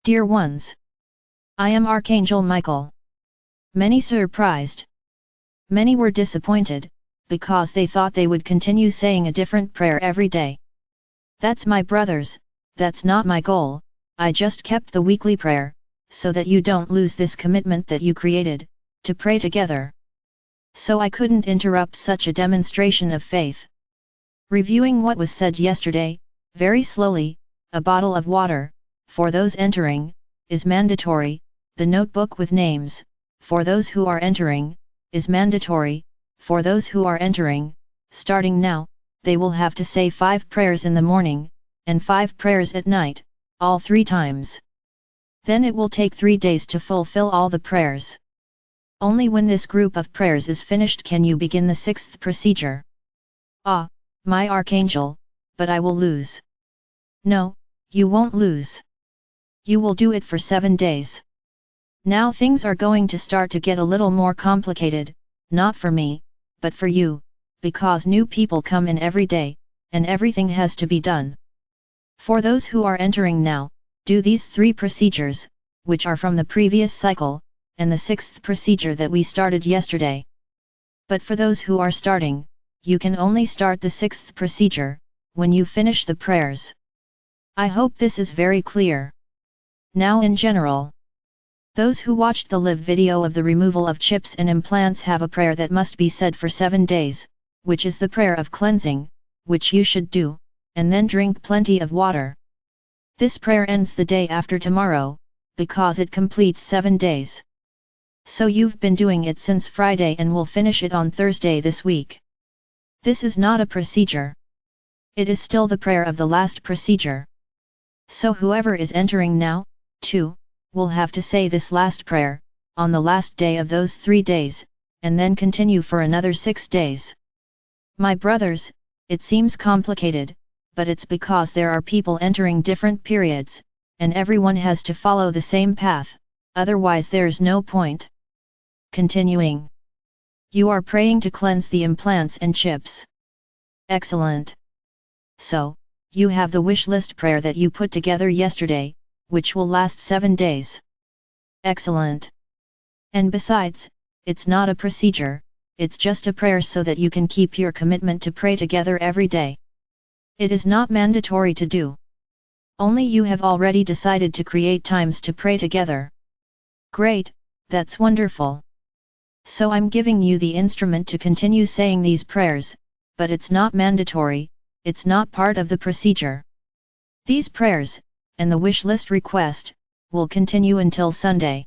Dear ones, I am Archangel Michael. Many surprised. Many were disappointed, because they thought they would continue saying a different prayer every day. That's my brothers, that's not my goal. I just kept the weekly prayer, so that you don't lose this commitment that you created, to pray together. So I couldn't interrupt such a demonstration of faith. Reviewing what was said yesterday, very slowly, a bottle of water, for those entering, is mandatory, the notebook with names, for those who are entering, is mandatory, for those who are entering, starting now, they will have to say 5 prayers in the morning, and 5 prayers at night, all 3 times. Then it will take 3 days to fulfill all the prayers. Only when this group of prayers is finished can you begin the 6th procedure. Ah, my Archangel, but I will lose. No, you won't lose. You will do it for 7 days. Now things are going to start to get a little more complicated, not for me, but for you, because new people come in every day, and everything has to be done. For those who are entering now, do these 3 procedures, which are from the previous cycle, and the 6th procedure that we started yesterday. But for those who are starting, you can only start the 6th procedure, when you finish the prayers. I hope this is very clear. Now in general, those who watched the live video of the removal of chips and implants have a prayer that must be said for 7 days, which is the prayer of cleansing, which you should do, and then drink plenty of water. This prayer ends the day after tomorrow, because it completes 7 days. So you've been doing it since Friday and will finish it on Thursday this week. This is not a procedure. It is still the prayer of the last procedure. So whoever is entering now, too, will have to say this last prayer, on the last day of those 3 days, and then continue for another 6 days. My brothers, it seems complicated, but it's because there are people entering different periods, and everyone has to follow the same path, otherwise there's no point. Continuing. You are praying to cleanse the implants and chips. Excellent. So, you have the wish list prayer that you put together yesterday, which will last 7 days. Excellent. And besides, it's not a procedure, it's just a prayer so that you can keep your commitment to pray together every day. It is not mandatory to do. Only you have already decided to create times to pray together. Great, that's wonderful. So I'm giving you the instrument to continue saying these prayers, but it's not mandatory, it's not part of the procedure. These prayers, and the wish list request, will continue until Sunday.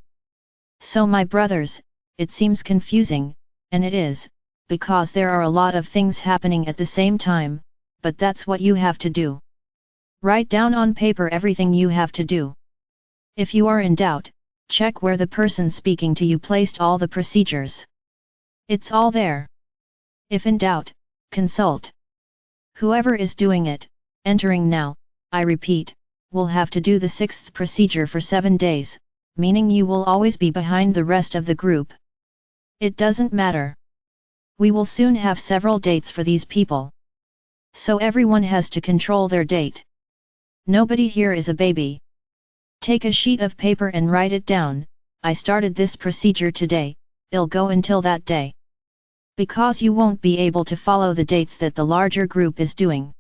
So my brothers, it seems confusing, and it is, because there are a lot of things happening at the same time, but that's what you have to do. Write down on paper everything you have to do. If you are in doubt, check where the person speaking to you placed all the procedures. It's all there. If in doubt, consult. Whoever is doing it, entering now, I repeat, will have to do the 6th procedure for 7 days, meaning you will always be behind the rest of the group. It doesn't matter. We will soon have several dates for these people. So everyone has to control their date. Nobody here is a baby. Take a sheet of paper and write it down. I started this procedure today, it'll go until that day. Because you won't be able to follow the dates that the larger group is doing.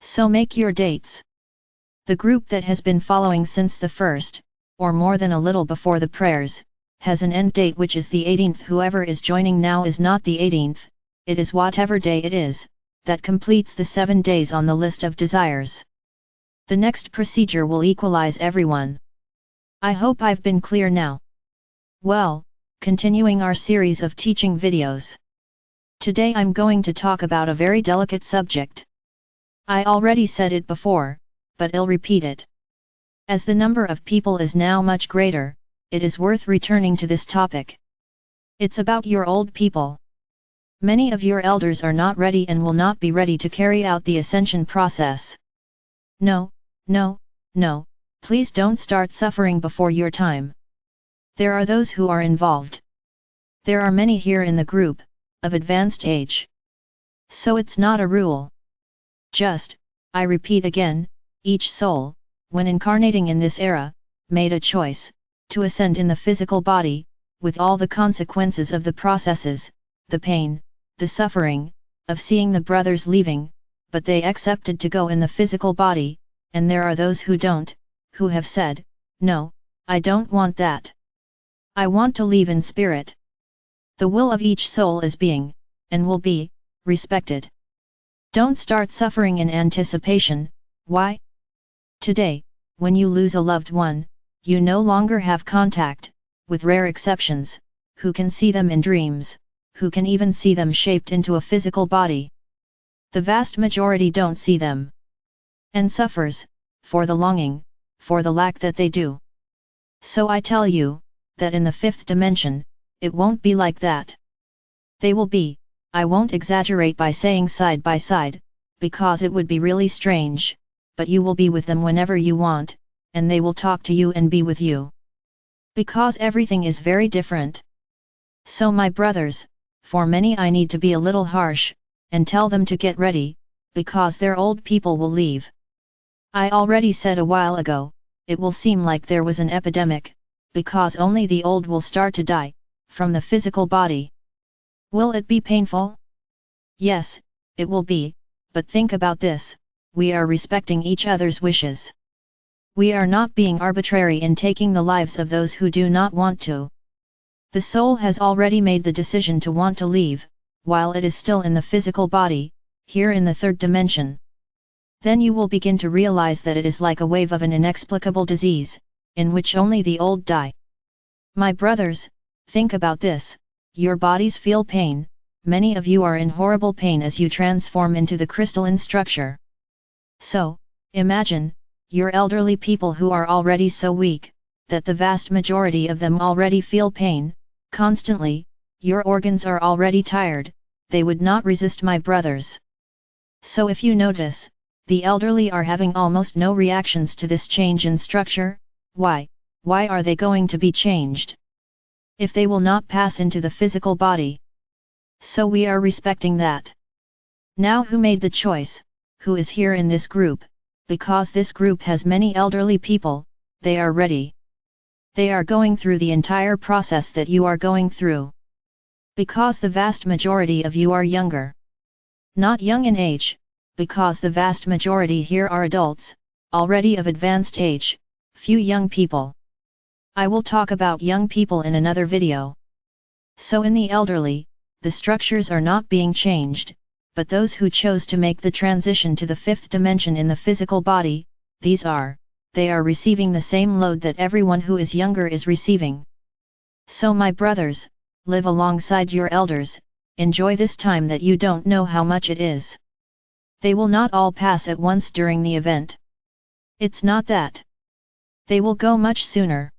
So make your dates. The group that has been following since the 1st, or more than a little before the prayers, has an end date which is the 18th. Whoever is joining now is not the 18th, it is whatever day it is, that completes the 7 days on the list of desires. The next procedure will equalize everyone. I hope I've been clear now. Well, continuing our series of teaching videos. Today I'm going to talk about a very delicate subject. I already said it before, but I'll repeat it. As the number of people is now much greater, it is worth returning to this topic. It's about your old people. Many of your elders are not ready and will not be ready to carry out the ascension process. No, no, no, please don't start suffering before your time. There are those who are involved. There are many here in the group, of advanced age. So it's not a rule. Just, I repeat again, each soul, when incarnating in this era, made a choice, to ascend in the physical body, with all the consequences of the processes, the pain, the suffering, of seeing the brothers leaving, but they accepted to go in the physical body, and there are those who don't, who have said, "No, I don't want that. I want to leave in spirit." The will of each soul is being, and will be, respected. Don't start suffering in anticipation. Why? Today, when you lose a loved one, you no longer have contact, with rare exceptions, who can see them in dreams, who can even see them shaped into a physical body. The vast majority don't see them, and suffers, for the longing, for the lack that they do. So I tell you, that in the fifth dimension, it won't be like that. They will be, I won't exaggerate by saying side by side, because it would be really strange, but you will be with them whenever you want, and they will talk to you and be with you. Because everything is very different. So my brothers, for many I need to be a little harsh, and tell them to get ready, because their old people will leave. I already said a while ago, it will seem like there was an epidemic, because only the old will start to die, from the physical body. Will it be painful? Yes, it will be, but think about this, we are respecting each other's wishes. We are not being arbitrary in taking the lives of those who do not want to. The soul has already made the decision to want to leave, while it is still in the physical body, here in the third dimension. Then you will begin to realize that it is like a wave of an inexplicable disease, in which only the old die. My brothers, think about this, your bodies feel pain, many of you are in horrible pain as you transform into the crystalline structure. So, imagine, your elderly people who are already so weak, that the vast majority of them already feel pain, constantly, your organs are already tired, they would not resist my brothers. So if you notice, the elderly are having almost no reactions to this change in structure. Why are they going to be changed? If they will not pass into the physical body. So we are respecting that. Now who made the choice, who is here in this group, because this group has many elderly people, they are ready. They are going through the entire process that you are going through. Because the vast majority of you are younger. Not young in age, because the vast majority here are adults, already of advanced age, few young people. I will talk about young people in another video. So in the elderly, the structures are not being changed, but those who chose to make the transition to the fifth dimension in the physical body, they are receiving the same load that everyone who is younger is receiving. So my brothers, live alongside your elders, enjoy this time that you don't know how much it is. They will not all pass at once during the event. It's not that. They will go much sooner.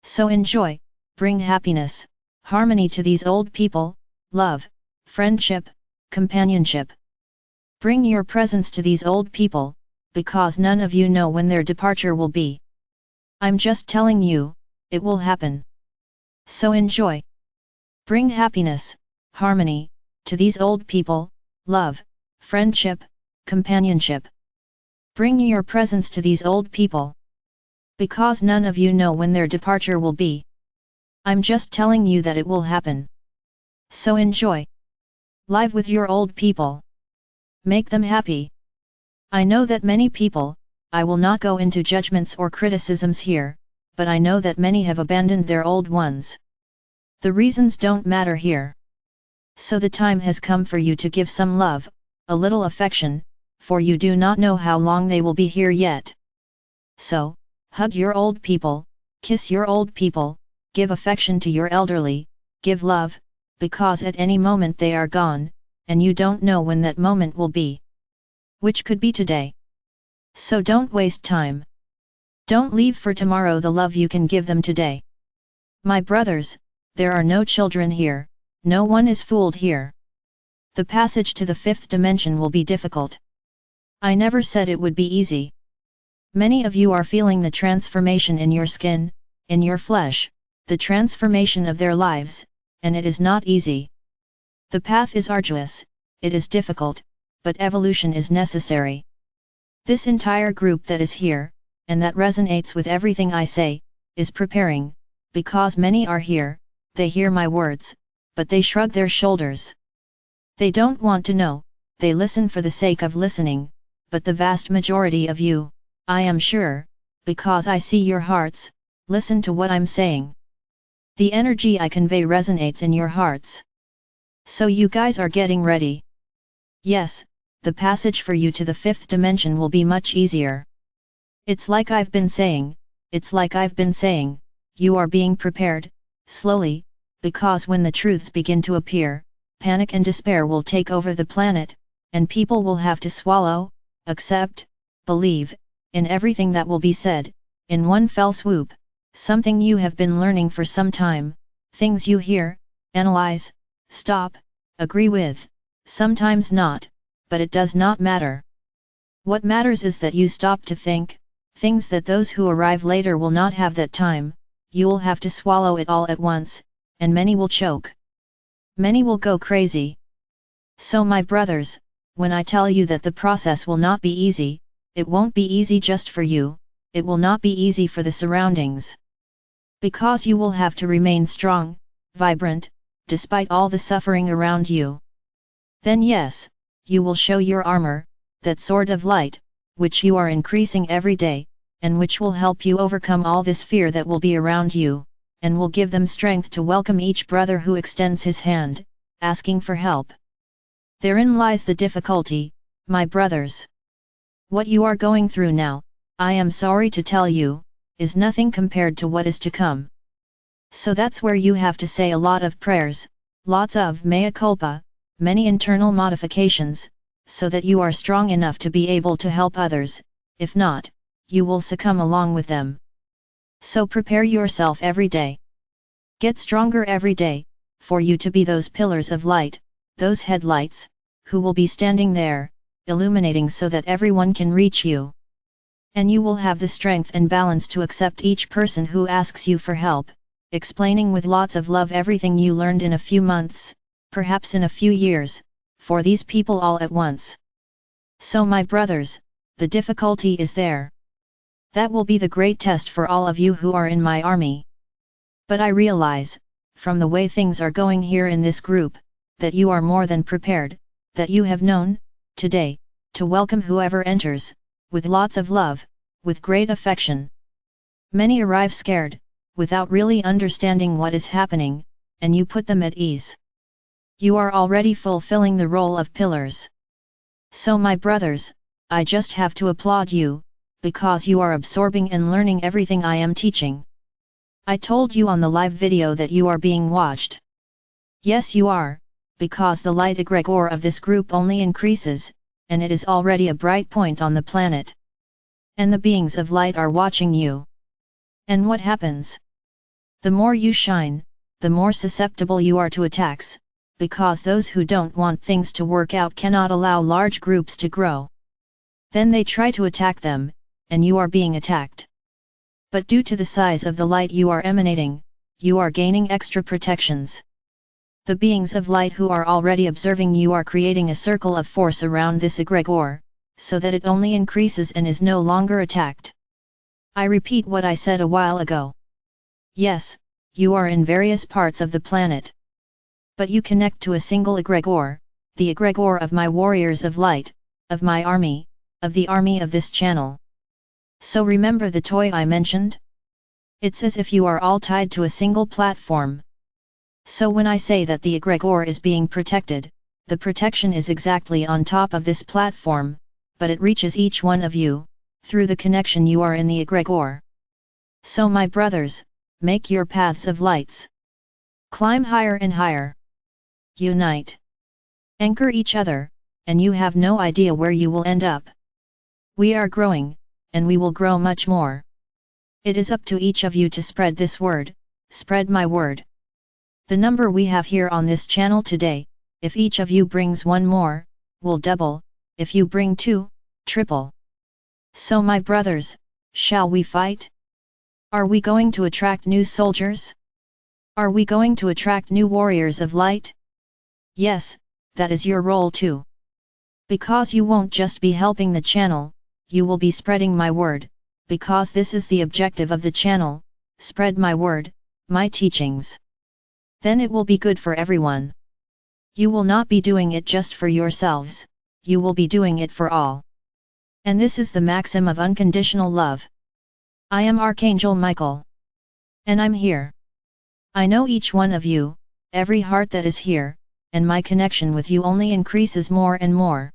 So enjoy, bring happiness, harmony to these old people, love, friendship, companionship. Bring your presence to these old people, because none of you know when their departure will be. I'm just telling you, it will happen. So enjoy. Bring happiness, harmony, to these old people, love, friendship, companionship. Bring your presence to these old people. Because none of you know when their departure will be. I'm just telling you that it will happen. So enjoy. Live with your old people. Make them happy. I know that many people, I will not go into judgments or criticisms here, but I know that many have abandoned their old ones. The reasons don't matter here. So the time has come for you to give some love, a little affection, for you do not know how long they will be here yet. So, hug your old people, kiss your old people, give affection to your elderly, give love, because at any moment they are gone, and you don't know when that moment will be. Which could be today. So don't waste time. Don't leave for tomorrow the love you can give them today. My brothers, there are no children here, no one is fooled here. The passage to the fifth dimension will be difficult. I never said it would be easy. Many of you are feeling the transformation in your skin, in your flesh, the transformation of their lives, and it is not easy. The path is arduous, it is difficult, but evolution is necessary. This entire group that is here, and that resonates with everything I say, is preparing, because many are here, they hear my words, but they shrug their shoulders. They don't want to know, they listen for the sake of listening, but the vast majority of you, I am sure, because I see your hearts, listen to what I'm saying. The energy I convey resonates in your hearts. So you guys are getting ready. Yes, the passage for you to the fifth dimension will be much easier. It's like I've been saying, you are being prepared, slowly, because when the truths begin to appear, panic and despair will take over the planet, and people will have to swallow, accept, believe, in everything that will be said, in one fell swoop, something you have been learning for some time, things you hear, analyze, stop, agree with, sometimes not, but it does not matter. What matters is that you stop to think, things that those who arrive later will not have that time, you'll have to swallow it all at once, and many will choke. Many will go crazy. So my brothers, when I tell you that the process will not be easy, it won't be easy just for you, it will not be easy for the surroundings. Because you will have to remain strong, vibrant, despite all the suffering around you. Then yes, you will show your armor, that sword of light, which you are increasing every day, and which will help you overcome all this fear that will be around you, and will give them strength to welcome each brother who extends his hand, asking for help. Therein lies the difficulty, my brothers. What you are going through now, I am sorry to tell you, is nothing compared to what is to come. So that's where you have to say a lot of prayers, lots of mea culpa, many internal modifications, so that you are strong enough to be able to help others, if not, you will succumb along with them. So prepare yourself every day. Get stronger every day, for you to be those pillars of light, those headlights, who will be standing there, illuminating so that everyone can reach you. And you will have the strength and balance to accept each person who asks you for help, explaining with lots of love everything you learned in a few months, perhaps in a few years, for these people all at once. So my brothers, the difficulty is there. That will be the great test for all of you who are in my army. But I realize, from the way things are going here in this group, that you are more than prepared, that you have known, today, to welcome whoever enters, with lots of love, with great affection. Many arrive scared, without really understanding what is happening, and you put them at ease. You are already fulfilling the role of pillars. So my brothers, I just have to applaud you, because you are absorbing and learning everything I am teaching. I told you on the live video that you are being watched. Yes you are, because the light egregore of this group only increases, and it is already a bright point on the planet. And the beings of light are watching you. And what happens? The more you shine, the more susceptible you are to attacks, because those who don't want things to work out cannot allow large groups to grow. Then they try to attack them, and you are being attacked. But due to the size of the light you are emanating, you are gaining extra protections. The beings of light who are already observing you are creating a circle of force around this egregore, so that it only increases and is no longer attacked. I repeat what I said a while ago. Yes, you are in various parts of the planet. But you connect to a single egregore, the egregore of my warriors of light, of my army, of the army of this channel. So remember the toy I mentioned? It's as if you are all tied to a single platform. So when I say that the egregore is being protected, the protection is exactly on top of this platform, but it reaches each one of you, through the connection you are in the egregore. So my brothers, make your paths of lights. Climb higher and higher. Unite. Anchor each other, and you have no idea where you will end up. We are growing, and we will grow much more. It is up to each of you to spread this word, spread my word. The number we have here on this channel today, if each of you brings one more, will double, if you bring two, triple. So my brothers, shall we fight? Are we going to attract new soldiers? Are we going to attract new warriors of light? Yes, that is your role too. Because you won't just be helping the channel, you will be spreading my word, because this is the objective of the channel, spread my word, my teachings. Then it will be good for everyone. You will not be doing it just for yourselves, you will be doing it for all. And this is the maxim of unconditional love. I am Archangel Michael. And I'm here. I know each one of you, every heart that is here, and my connection with you only increases more and more.